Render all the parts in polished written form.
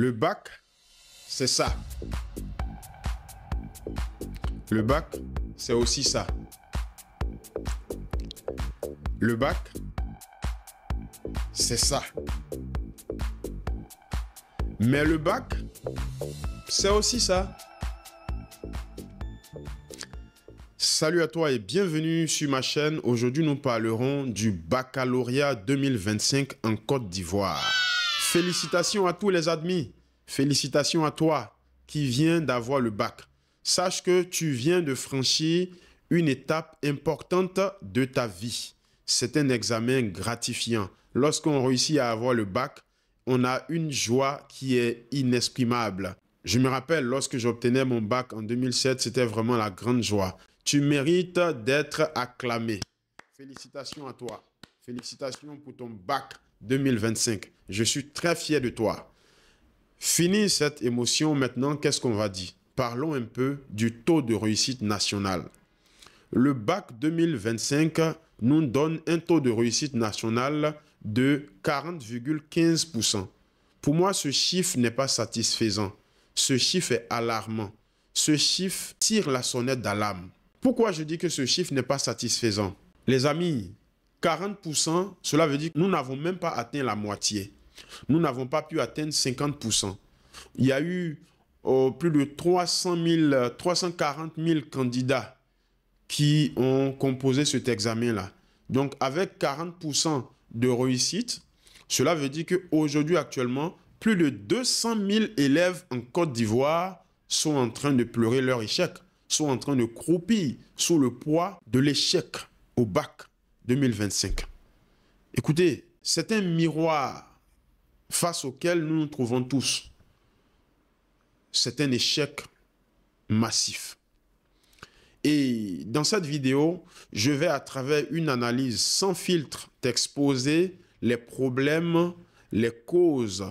Le bac, c'est ça. Le bac, c'est aussi ça. Le bac, c'est ça. Mais le bac, c'est aussi ça. Salut à toi et bienvenue sur ma chaîne. Aujourd'hui, nous parlerons du baccalauréat 2025 en Côte d'Ivoire. Félicitations à tous les admis. Félicitations à toi qui viens d'avoir le bac. Sache que tu viens de franchir une étape importante de ta vie. C'est un examen gratifiant. Lorsqu'on réussit à avoir le bac, on a une joie qui est inexprimable. Je me rappelle, lorsque j'obtenais mon bac en 2007, c'était vraiment la grande joie. Tu mérites d'être acclamé. Félicitations à toi. Félicitations pour ton bac 2025. Je suis très fier de toi. Fini cette émotion, maintenant, qu'est-ce qu'on va dire? Parlons un peu du taux de réussite national. Le bac 2025 nous donne un taux de réussite national de 40,15%. Pour moi, ce chiffre n'est pas satisfaisant. Ce chiffre est alarmant. Ce chiffre tire la sonnette d'alarme. Pourquoi je dis que ce chiffre n'est pas satisfaisant? Les amis, 40%, cela veut dire que nous n'avons même pas atteint la moitié. Nous n'avons pas pu atteindre 50%. Il y a eu plus de 340 000 candidats qui ont composé cet examen-là. Donc, avec 40% de réussite, cela veut dire qu'aujourd'hui, actuellement, plus de 200 000 élèves en Côte d'Ivoire sont en train de pleurer leur échec, sont en train de croupir sous le poids de l'échec au bac 2025. Écoutez, c'est un miroir face auquel nous nous trouvons tous. C'est un échec massif. Et dans cette vidéo, je vais à travers une analyse sans filtre t'exposer les problèmes, les causes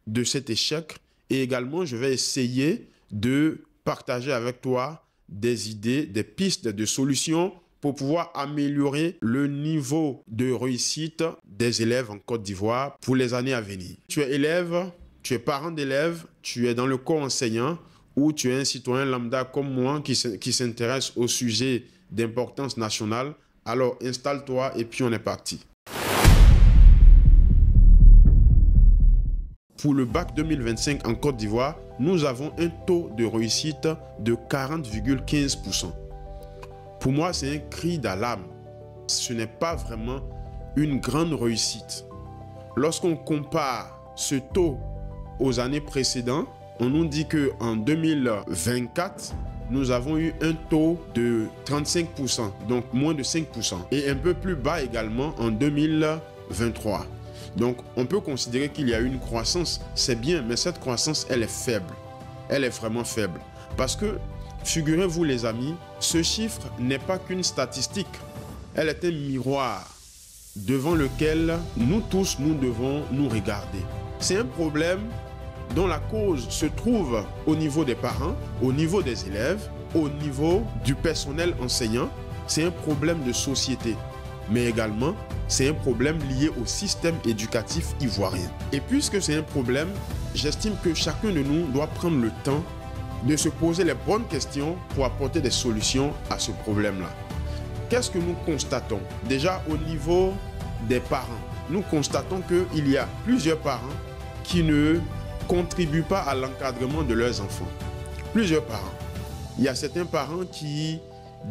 de cet échec et également je vais essayer de partager avec toi des idées, des pistes de solutions pour pouvoir améliorer le niveau de réussite des élèves en Côte d'Ivoire pour les années à venir. Tu es élève, tu es parent d'élève, tu es dans le corps enseignant ou tu es un citoyen lambda comme moi qui s'intéresse au sujet d'importance nationale, alors installe-toi et puis on est parti. Pour le bac 2025 en Côte d'Ivoire, nous avons un taux de réussite de 40,15%. Pour moi, c'est un cri d'alarme. Ce n'est pas vraiment une grande réussite. Lorsqu'on compare ce taux aux années précédentes, on nous dit qu'en 2024, nous avons eu un taux de 35%, donc moins de 5%, et un peu plus bas également en 2023. Donc, on peut considérer qu'il y a une croissance, c'est bien, mais cette croissance, elle est faible. Elle est vraiment faible. Parce que, figurez-vous les amis, ce chiffre n'est pas qu'une statistique. Elle est un miroir devant lequel nous tous, nous devons nous regarder. C'est un problème dont la cause se trouve au niveau des parents, au niveau des élèves, au niveau du personnel enseignant. C'est un problème de société. Mais également, c'est un problème lié au système éducatif ivoirien. Et puisque c'est un problème, j'estime que chacun de nous doit prendre le temps de se poser les bonnes questions pour apporter des solutions à ce problème-là. Qu'est-ce que nous constatons? Déjà, au niveau des parents, nous constatons qu'il y a plusieurs parents qui ne contribuent pas à l'encadrement de leurs enfants. Plusieurs parents. Il y a certains parents qui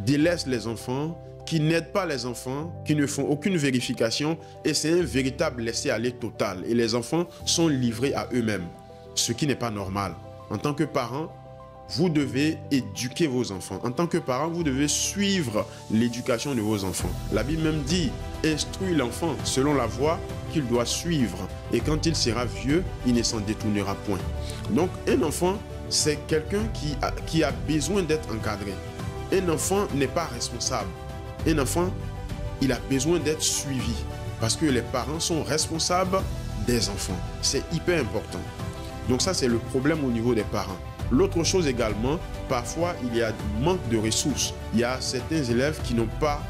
délaissent les enfants, qui n'aident pas les enfants, qui ne font aucune vérification et c'est un véritable laisser-aller total. Et les enfants sont livrés à eux-mêmes, ce qui n'est pas normal. En tant que parent, vous devez éduquer vos enfants. En tant que parent, vous devez suivre l'éducation de vos enfants. La Bible même dit, instruis l'enfant selon la voie qu'il doit suivre. Et quand il sera vieux, il ne s'en détournera point. Donc, un enfant, c'est quelqu'un qui a besoin d'être encadré. Un enfant n'est pas responsable. Un enfant, il a besoin d'être suivi parce que les parents sont responsables des enfants. C'est hyper important. Donc ça, c'est le problème au niveau des parents. L'autre chose également, parfois, il y a manque de ressources. Il y a certains élèves qui n'ont pas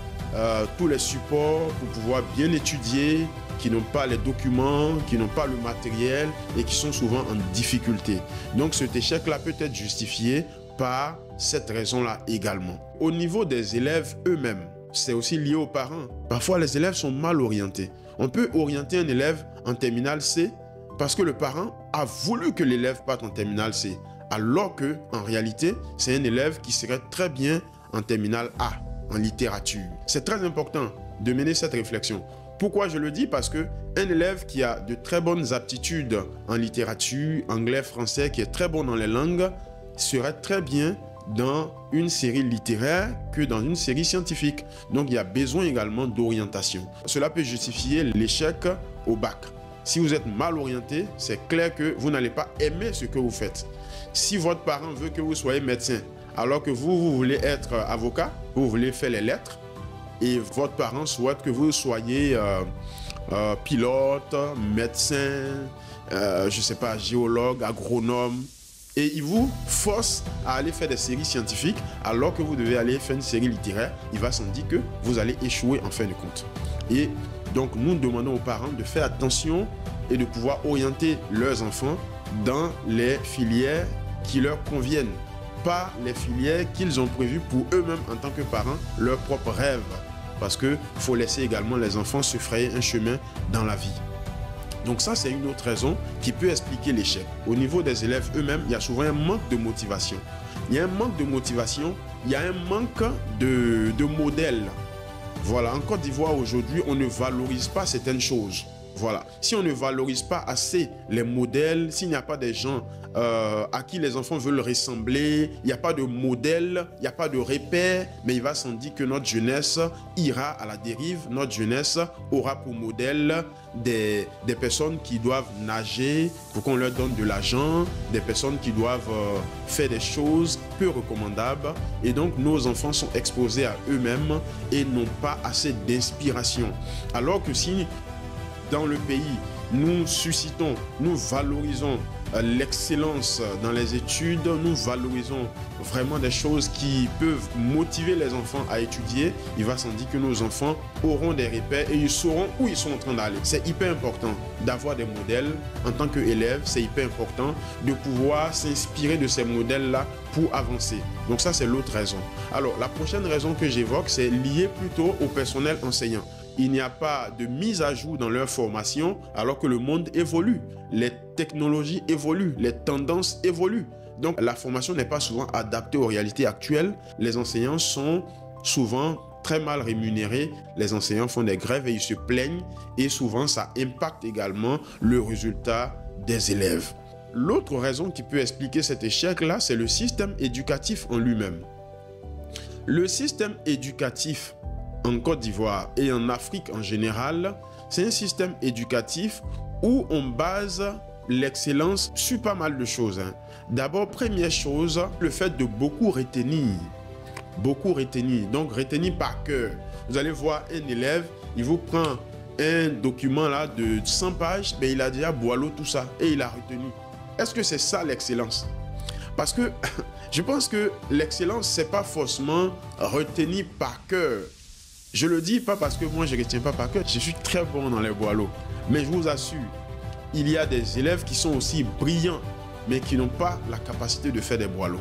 tous les supports pour pouvoir bien étudier, qui n'ont pas les documents, qui n'ont pas le matériel et qui sont souvent en difficulté. Donc cet échec-là peut être justifié par cette raison-là également. Au niveau des élèves eux-mêmes, c'est aussi lié aux parents. Parfois, les élèves sont mal orientés. On peut orienter un élève en terminale C parce que le parent a voulu que l'élève parte en terminale C, alors que en réalité, c'est un élève qui serait très bien en terminale A, en littérature. C'est très important de mener cette réflexion. Pourquoi je le dis? Parce que un élève qui a de très bonnes aptitudes en littérature, anglais, français, qui est très bon dans les langues, serait très bien dans une série littéraire que dans une série scientifique. Donc il y a besoin également d'orientation. Cela peut justifier l'échec au bac. Si vous êtes mal orienté, c'est clair que vous n'allez pas aimer ce que vous faites. Si votre parent veut que vous soyez médecin, alors que vous voulez être avocat, vous voulez faire les lettres, et votre parent souhaite que vous soyez pilote, médecin, je ne sais pas, géologue, agronome, et il vous force à aller faire des séries scientifiques alors que vous devez aller faire une série littéraire, il va sans dire que vous allez échouer en fin de compte. Et donc nous demandons aux parents de faire attention et de pouvoir orienter leurs enfants dans les filières qui leur conviennent, pas les filières qu'ils ont prévues pour eux-mêmes en tant que parents, leurs propres rêves. Parce qu'il faut laisser également les enfants se frayer un chemin dans la vie. Donc ça, c'est une autre raison qui peut expliquer l'échec. Au niveau des élèves eux-mêmes, il y a souvent un manque de motivation. Il y a un manque de motivation, il y a un manque de modèles. Voilà, en Côte d'Ivoire aujourd'hui, on ne valorise pas certaines choses. Voilà, si on ne valorise pas assez les modèles, s'il n'y a pas des gens à qui les enfants veulent ressembler, il n'y a pas de modèle, il n'y a pas de repère, mais il va sans dire que notre jeunesse ira à la dérive. Notre jeunesse aura pour modèle des personnes qui doivent nager pour qu'on leur donne de l'argent, des personnes qui doivent faire des choses peu recommandables. Et donc nos enfants sont exposés à eux-mêmes et n'ont pas assez d'inspiration. Alors que si dans le pays, nous suscitons, nous valorisons l'excellence dans les études, nous valorisons vraiment des choses qui peuvent motiver les enfants à étudier, il va sans dire que nos enfants auront des repères et ils sauront où ils sont en train d'aller. C'est hyper important d'avoir des modèles en tant qu'élève, c'est hyper important de pouvoir s'inspirer de ces modèles-là pour avancer. Donc ça, c'est l'autre raison. Alors, la prochaine raison que j'évoque, c'est lié plutôt au personnel enseignant. Il n'y a pas de mise à jour dans leur formation alors que le monde évolue. Les technologies évoluent, les tendances évoluent. Donc la formation n'est pas souvent adaptée aux réalités actuelles. Les enseignants sont souvent très mal rémunérés. Les enseignants font des grèves et ils se plaignent. Et souvent ça impacte également le résultat des élèves. L'autre raison qui peut expliquer cet échec-là, c'est le système éducatif en lui-même. Le système éducatif en Côte d'Ivoire et en Afrique en général, c'est un système éducatif où on base l'excellence sur pas mal de choses. D'abord, première chose, le fait de beaucoup retenir. Beaucoup retenir. Donc, retenir par cœur. Vous allez voir un élève, il vous prend un document là de 100 pages, mais il a déjà boileau tout ça et il a retenu. Est-ce que c'est ça l'excellence? Parce que je pense que l'excellence, c'est pas forcément retenir par cœur. Je le dis pas parce que moi je ne retiens pas par cœur, je suis très bon dans les boileaux. Mais je vous assure, il y a des élèves qui sont aussi brillants, mais qui n'ont pas la capacité de faire des boileaux.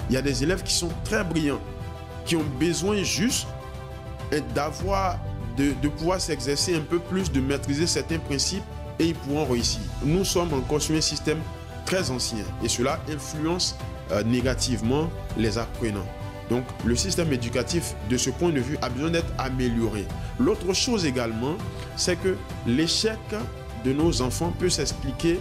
Il y a des élèves qui sont très brillants, qui ont besoin juste de pouvoir s'exercer un peu plus, de maîtriser certains principes et ils pourront réussir. Nous sommes encore sur un système très ancien et cela influence négativement les apprenants. Donc, le système éducatif, de ce point de vue, a besoin d'être amélioré. L'autre chose également, c'est que l'échec de nos enfants peut s'expliquer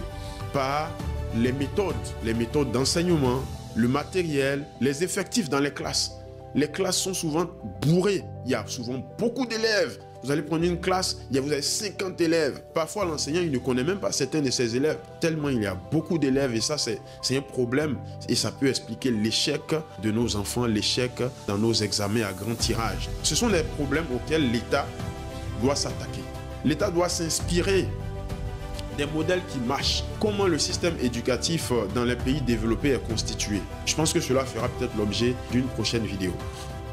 par les méthodes d'enseignement, le matériel, les effectifs dans les classes. Les classes sont souvent bourrées. Il y a souvent beaucoup d'élèves. Vous allez prendre une classe, vous avez 50 élèves. Parfois, l'enseignant, il ne connaît même pas certains de ses élèves, tellement il y a beaucoup d'élèves. Et ça, c'est un problème. Et ça peut expliquer l'échec de nos enfants, l'échec dans nos examens à grand tirage. Ce sont des problèmes auxquels l'État doit s'attaquer. L'État doit s'inspirer des modèles qui marchent. Comment le système éducatif dans les pays développés est constitué. Je pense que cela fera peut-être l'objet d'une prochaine vidéo.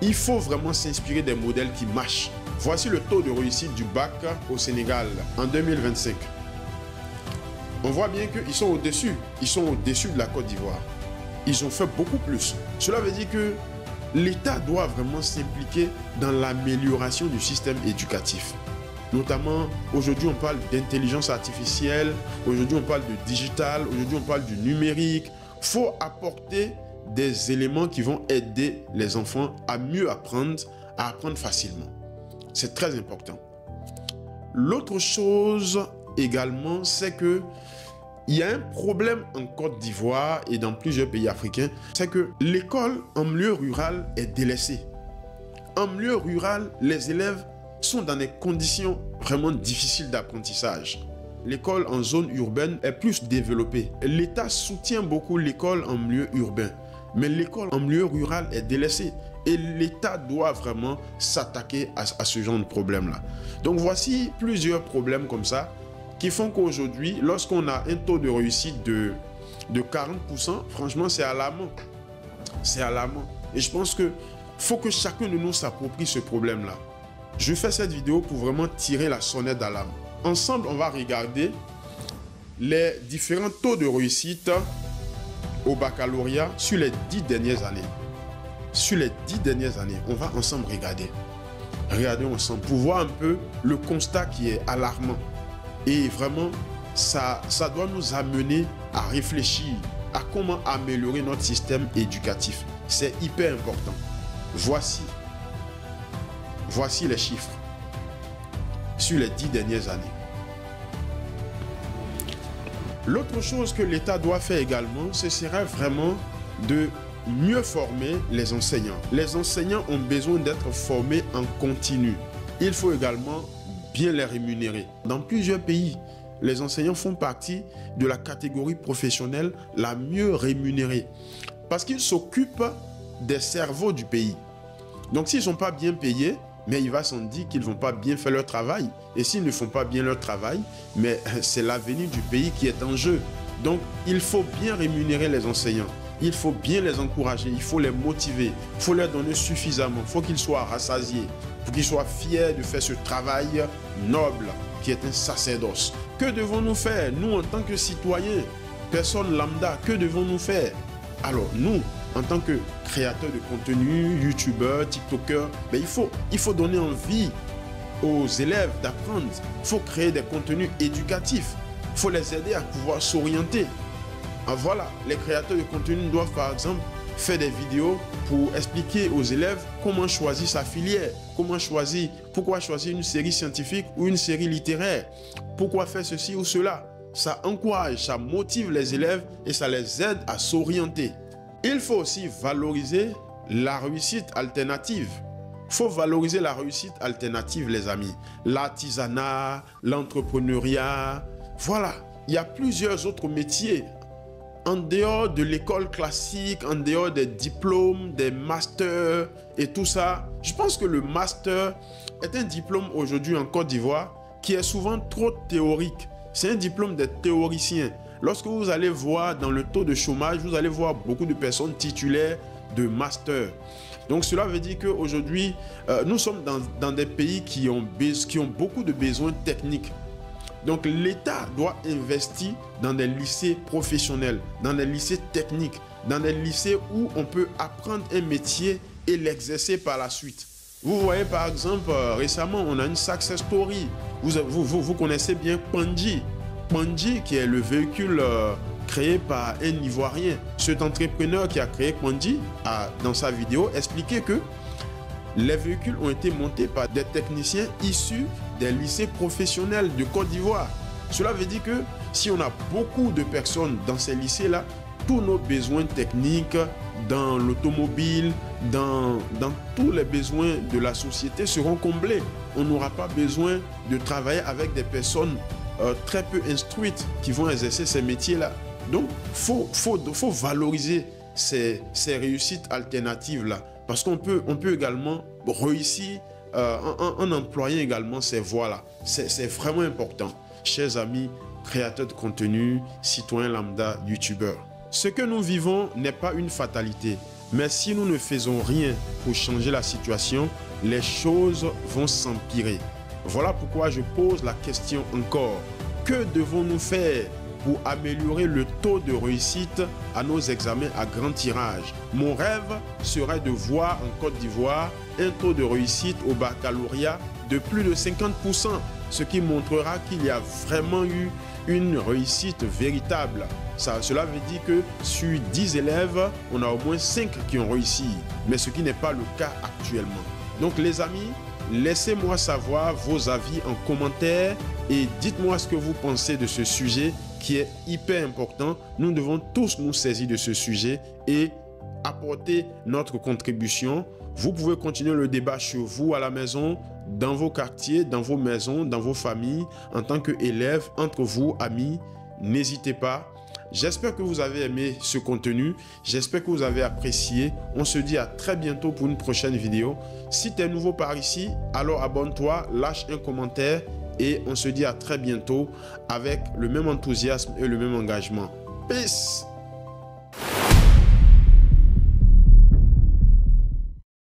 Il faut vraiment s'inspirer des modèles qui marchent. Voici le taux de réussite du bac au Sénégal en 2025. On voit bien qu'ils sont au-dessus. Ils sont au-dessus de la Côte d'Ivoire. Ils ont fait beaucoup plus. Cela veut dire que l'État doit vraiment s'impliquer dans l'amélioration du système éducatif. Notamment, aujourd'hui, on parle d'intelligence artificielle, aujourd'hui, on parle de digital, aujourd'hui, on parle du numérique. Il faut apporter des éléments qui vont aider les enfants à mieux apprendre, à apprendre facilement. C'est très important. L'autre chose également, c'est que il y a un problème en Côte d'Ivoire et dans plusieurs pays africains, c'est que l'école en milieu rural est délaissée. En milieu rural, les élèves sont dans des conditions vraiment difficiles d'apprentissage. L'école en zone urbaine est plus développée. L'État soutient beaucoup l'école en milieu urbain, mais l'école en milieu rural est délaissée. Et l'État doit vraiment s'attaquer à ce genre de problème-là. Donc voici plusieurs problèmes comme ça qui font qu'aujourd'hui, lorsqu'on a un taux de réussite de 40%, franchement, c'est alarmant. C'est alarmant. Et je pense qu'il faut que chacun de nous s'approprie ce problème-là. Je fais cette vidéo pour vraiment tirer la sonnette d'alarme. Ensemble, on va regarder les différents taux de réussite au baccalauréat sur les 10 dernières années. Sur les 10 dernières années, on va ensemble regarder. Regardons ensemble pour voir un peu le constat qui est alarmant. Et vraiment, ça doit nous amener à réfléchir à comment améliorer notre système éducatif. C'est hyper important. Voici les chiffres sur les 10 dernières années. L'autre chose que l'État doit faire également, ce serait vraiment de mieux former les enseignants. Les enseignants ont besoin d'être formés en continu. Il faut également bien les rémunérer. Dans plusieurs pays, les enseignants font partie de la catégorie professionnelle la mieux rémunérée parce qu'ils s'occupent des cerveaux du pays. Donc s'ils ne sont pas bien payés, mais il va s'en dire qu'ils ne vont pas bien faire leur travail. Et s'ils ne font pas bien leur travail, mais c'est l'avenir du pays qui est en jeu. Donc il faut bien rémunérer les enseignants. Il faut bien les encourager, il faut les motiver, il faut leur donner suffisamment, il faut qu'ils soient rassasiés, pour qu'ils soient fiers de faire ce travail noble qui est un sacerdoce. Que devons-nous faire, nous en tant que citoyens, personnes lambda, que devons-nous faire? Alors nous, en tant que créateurs de contenu, youtubeurs, tiktokers, mais il faut donner envie aux élèves d'apprendre. Il faut créer des contenus éducatifs. Il faut les aider à pouvoir s'orienter. Voilà, les créateurs de contenu doivent par exemple faire des vidéos pour expliquer aux élèves comment choisir sa filière, pourquoi choisir une série scientifique ou une série littéraire, pourquoi faire ceci ou cela. Ça encourage, ça motive les élèves et ça les aide à s'orienter. Il faut aussi valoriser la réussite alternative. Il faut valoriser la réussite alternative, les amis. L'artisanat, l'entrepreneuriat. Voilà, il y a plusieurs autres métiers. En dehors de l'école classique, en dehors des diplômes, des masters et tout ça, je pense que le master est un diplôme aujourd'hui en Côte d'Ivoire qui est souvent trop théorique. C'est un diplôme des théoriciens. Lorsque vous allez voir dans le taux de chômage, vous allez voir beaucoup de personnes titulaires de master. Donc cela veut dire qu'aujourd'hui, nous sommes dans des pays qui ont beaucoup de besoins techniques. Donc l'État doit investir dans des lycées professionnels, dans des lycées techniques, dans des lycées où on peut apprendre un métier et l'exercer par la suite. Vous voyez par exemple, récemment, on a une success story. Vous connaissez bien Kandji. Kandji qui est le véhicule créé par un Ivoirien. Cet entrepreneur qui a créé Kandji a, dans sa vidéo, expliqué que les véhicules ont été montés par des techniciens issus des lycées professionnels de Côte d'Ivoire. Cela veut dire que si on a beaucoup de personnes dans ces lycées-là, tous nos besoins techniques dans l'automobile, dans tous les besoins de la société seront comblés. On n'aura pas besoin de travailler avec des personnes très peu instruites qui vont exercer ces métiers-là. Donc, il faut valoriser ces réussites alternatives-là. Parce qu'on peut également réussir en employant également ces voies-là. C'est vraiment important. Chers amis, créateurs de contenu, citoyens lambda, youtubeurs. Ce que nous vivons n'est pas une fatalité. Mais si nous ne faisons rien pour changer la situation, les choses vont s'empirer. Voilà pourquoi je pose la question encore. Que devons-nous faire pour améliorer le taux de réussite à nos examens à grand tirage? Mon rêve serait de voir en Côte d'Ivoire un taux de réussite au baccalauréat de plus de 50%, ce qui montrera qu'il y a vraiment eu une réussite véritable. Cela veut dire que sur 10 élèves, on a au moins 5 qui ont réussi, mais ce qui n'est pas le cas actuellement. Donc les amis, laissez-moi savoir vos avis en commentaire et dites-moi ce que vous pensez de ce sujet qui est hyper important. Nous devons tous nous saisir de ce sujet et apporter notre contribution. Vous pouvez continuer le débat chez vous à la maison, dans vos quartiers, dans vos maisons, dans vos familles, en tant qu'élèves, entre vous, amis. N'hésitez pas. J'espère que vous avez aimé ce contenu. J'espère que vous avez apprécié. On se dit à très bientôt pour une prochaine vidéo. Si tu es nouveau par ici, alors abonne-toi, lâche un commentaire et on se dit à très bientôt avec le même enthousiasme et le même engagement. Peace!